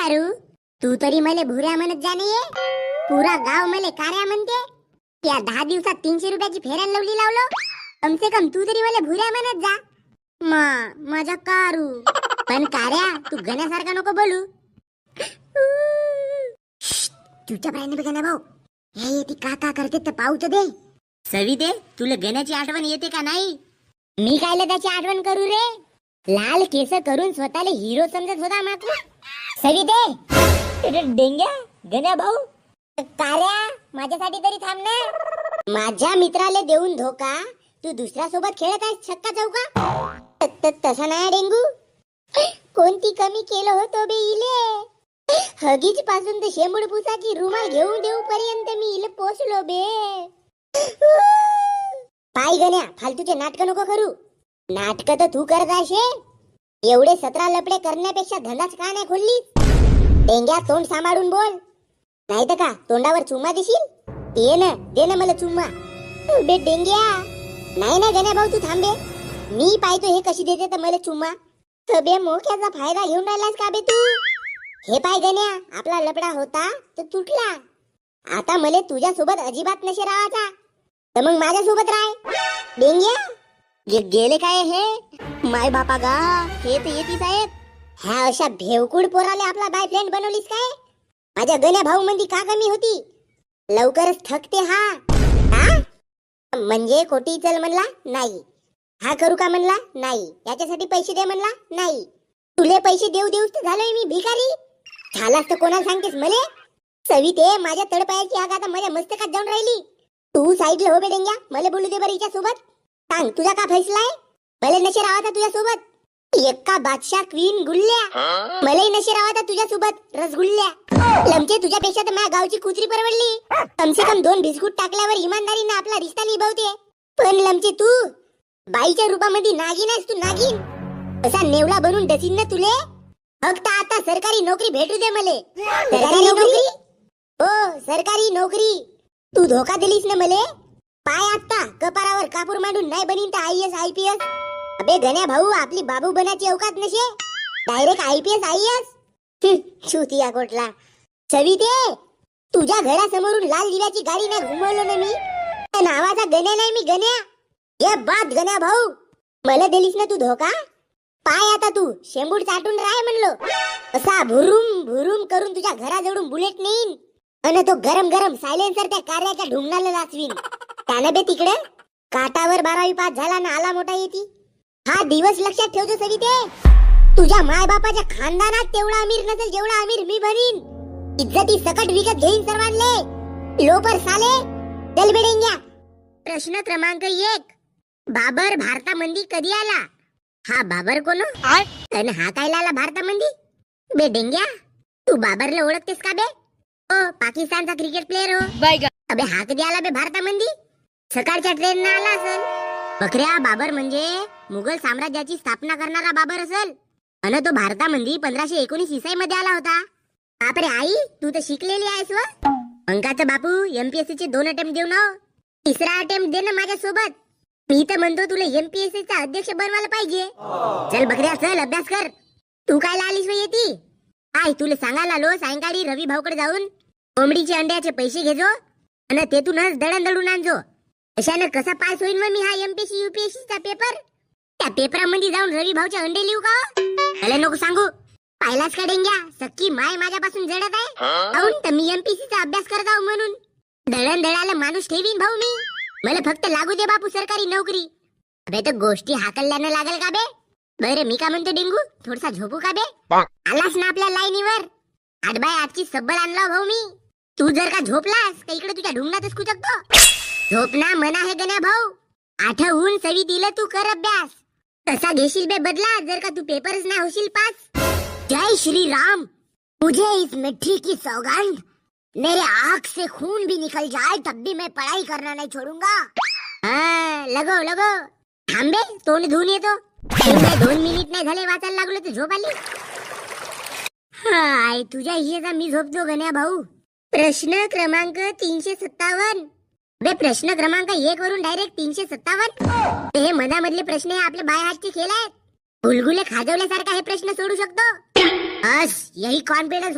खारू, तू तरी मले भुऱ्या म्हणत जाणे, पुरा गाव मले कार्या म्हणते. त्या 10 दिवसात 300 रुपयाची फेऱ्यान लवली लावलो. कमसे कम तू तरी मले भुऱ्या म्हणत जा. माझा कारू. पण कार्या, तू गण्यासारखा नको बोलू. तुझ्या प्राणी बघा ना भाऊ, हे ती काका करते तर पाहू तर दे. सविते, तुला गण्याची आठवण येते का नाही? मी कायला त्याची आठवण करू रे? लाल केस करून स्वतःला हिरो समजत होता माकू. सविते, डेंग्या, गण्या भाऊ. कार्या, माझ्यासाठी तरी थांब ना. माझ्या मित्राला देऊन धोका तू दुसऱ्या सोबत खेळत आहेस छक्का चौका. तसा नाही डेंगू. कोणती कमी केलं होतो बे इले. हगीज पासून तर शेंबूड पुसाची रुमाल घेऊन देऊ पर्यंत मी इले पोचलो बे. पाय गण्या, फालतूचे नाटक नको करू. नाटक तर तू करत असे. एवढे 17 लपडे करण्यापेक्षा धंदाच का नाही खोलली? डेंग्या, तोंड सांभाळून बोल, नाही तर का तोंडावर चुम्मा देशील. ये ना, दे ना मला चुम्मा. बे डेंग्या. नाही ना गण्या भाऊ, तू थांबे. मी पाहतो हे कशी देते तर मला चुम्मा. बे मोक्याचा फायदा घेऊन राहिलास का बे तू? हे पाय गण्या, आपला लपडा होता तर तुटला. आता मला तुझ्या सोबत अजिबात नशे राहायचा, तर मग माझ्या सोबत राह. डेंग्या, गेले काय हे? माय बापा गा, हे तर येती साहेब. ह्या अशा भेवकुड पोराले आपला बॉयफ्रेंड बनवलीस काय? माझ्या गण्या भाऊ मंदी का कमी होती? लवकरच थकते हा. म्हणजे कोटी चल म्हणला नाही, हा करू का म्हणला नाही, याच्यासाठी पैसे दे म्हणला नाही. तुले पैसे देऊ देऊच तर झालोय मी भिकारी. झालास तर कोणाला सांगतेस मले? सविते, माझ्या तडपायाची आग आता माझ्या मस्तकात जाऊन राहिली. तू साईडला हो बे डेंग्या, मला बोलू दे बरं हिच्या सोबत. सांग, तुझा का फैसला आहे? मला नशे राहाता तुझ्या सोबत. एक्का बादशाह क्वीन गुल्ल्या, मलाही नशे राहाता तुझ्या सोबत रसगुल्ल्या. लमचे, तुझ्यापेक्षा तर माझ्या गावची कुत्री परवडली. कमसे कम 2 बिस्कुट टाकल्यावर इमानदारीने आपला रिश्ता निभावते. पण लमचे, तू बाईच्या रूपामध्ये नागिन आहेस. तू नागिन असा नेवला बनून डसीन ना तुले. फक्त आता सरकारी नोकरी भेटू दे मले. सरकारी नोकरी? हो, सरकारी नोकरी. तू धोका दिलीस ना मले. पाय आता कपारावर कापूर मांडून नाही बनीन तर IAS IPS. अबे गण्या भाऊ, आपली बाबू बनाची अवकात नशे. Direct IPS IAS. छुतिया कोटला. सविते, तुझ्या घरासमोरून लाल दिव्याची गाडी नाही घुमवलो ना मी. नावाचा गण्या नाही मी, गण्या. ये बात गण्या भाऊ, मला दिलीस ना तू धोका. पाय आता तू शेंबूड चाटून राह म्हणलो. असा भुरुम भुरुम करून तुझ्या घराजवळून बुलेट नेईन आणि तो गरम गरम सायलेन्सर त्या कार्याच्या ढुंगणाला नाचवीन. त्यानं बे तिकडे काटावर 12वी पास झाला ना आला मोठा येती. हा दिवस लक्षात ठेवतो सविते. तुझ्या माय बापाच्या खानदानात तेवढा अमीर नसेल जेवढा अमीर मी बनीन. इज्जती सकट विकत घेईन सर्वांले. लोपर साले, चल बे डेंग्या. प्रश्न क्रमांक 1, बाबर भारतामंदी कधी आला? हा बाबर कोण? आणि हा काय आला भारतामंदी? बे डेंग्या, तू बाबरला ओळखतेस का बे? ओ, पाकिस्तानचा क्रिकेट प्लेअर हो. अबे हा कधी आला बे भारतामंदी? सकाळच्या ट्रेननं आला असेल. बकऱ्या, बाबर म्हणजे मुघल साम्राज्याची स्थापना करणारा बाबर असेल. आणि तो भारतामंदी 1519 ईसाई मध्ये आला होता. बापरे आई, तू तर शिकलेली आहेस व. अंकाचा बापू, MPSC चे 2 अटेम्प्ट देऊ ना. तिसरा अटेम्प्ट दे ना माझ्या सोबत. मी तर म्हणतो तुला MPSC चा अध्यक्ष बनवायला पाहिजे. चल बकऱ्या, चल अभ्यास कर. तू काय आलीस व येती? काय तुला सांगायला आलो, सायंकाळी रवी भाऊकडे जाऊन कोंबडीचे अंड्याचे पैसे घेजो आणि तेथूनच दळण दळून आणजो. अशानं कसा पास होईन व मी हा MPSC UPSC चा पेपर? त्या पेपरामध्ये जाऊन रवी भाऊचे अंडे लिहू का? मला नको सांगू. पाहिलाच का डेंग्या, सख्खी माय माझ्यापासून जडत आहे. काहून तर मी MPSC चा अभ्यास करत आहो म्हणून. दळण दळायला माणूस ठेवीन भाऊ मी. मला फक्त लागू दे बापू सरकारी नोकरी. अबे तर गोष्टी हाकलल्यानं लागल का बे? बरं मी का म्हणतो डेंगू, थोडसा झोपू का बे? आलास ना आपल्या लाईनीवर. 8x8ची सब्बल आणला भाऊ मी. तू जर का झोपलास का इकडे तुझ्या ढुंगणातच कुचकतो. झोपना मना है गण्या भाऊ. आठवून सवी दिलं तू कर अभ्यास. तसा घेशील बे बदला जर का तू पेपरच नाही होशील पास. जय श्री राम. मुझे इस मिट्टी की सौगंध, मेरे आँख से खून भी निकल जाए तब भी मैं पढ़ाई करना नहीं छोड़ूंगा. हाँ, लगो लगो. थांबे, तोंड धुवून येतो. 2 मिनिट नाही झाले वाचायला लागलो तर झोप आली. हाय, तुझ्या हिशेचा मी झोपतो गण्या भाऊ. प्रश्न क्रमांक 357. बे प्रश्न क्रमांक 1 वरून डायरेक्ट 357. हे मधामधले प्रश्न हे आपले बाय हातचे खेळ आहेत. गुलगुले खाजवल्यासारखा हे प्रश्न सोडू शकतो. बस यही कॉन्फिडेंस